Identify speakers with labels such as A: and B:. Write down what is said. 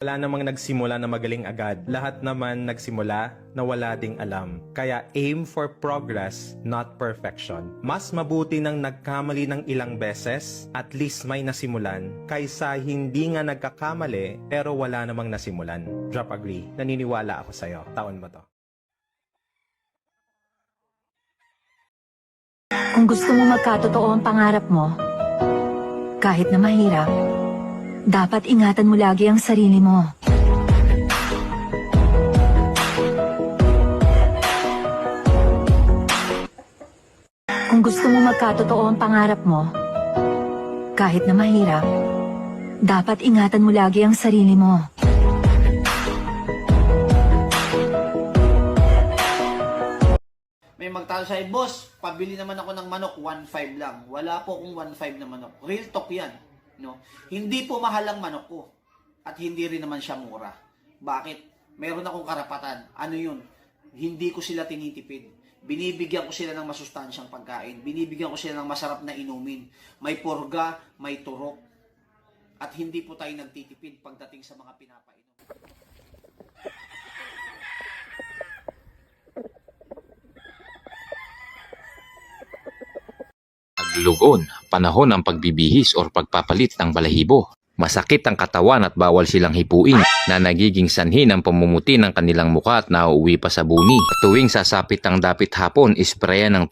A: Wala namang nagsimula na magaling agad. Lahat naman nagsimula na wala ding alam. Kaya aim for progress, not perfection. Mas mabuti nang nagkamali ng ilang beses, at least may nasimulan, kaysa hindi nga nagkakamali pero wala namang nasimulan. Drop agree. Naniniwala ako sa'yo. Taon mo to.
B: Kung gusto mo magkatotoo ang pangarap mo, kahit na mahirap, dapat ingatan mo lagi ang sarili mo. Kung gusto mo magkatotoo ang pangarap mo, kahit na mahirap, dapat ingatan mo lagi ang sarili mo.
C: May magtalo sa'yo, boss, pabili naman ako ng manok, 1.5 lang. Wala po akong 1.5 na manok. Real talk yan. No? Hindi po mahal ang manok ko. At hindi rin naman siya mura. Bakit? Meron akong karapatan. Ano yun? Hindi ko sila tinitipid. Binibigyan ko sila ng masustansyang pagkain. Binibigyan ko sila ng masarap na inumin. May purga, may turok. At hindi po tayo nagtitipid pagdating sa mga pinapainom.
D: Lugon, panahon ng pagbibihis o pagpapalit ng balahibo. Masakit ang katawan at bawal silang hipuin na nagiging sanhi ng pamumuti ng kanilang mukha at nauuwi pa sa buni. Tuwing sasapit ang dapit hapon, isprayan ng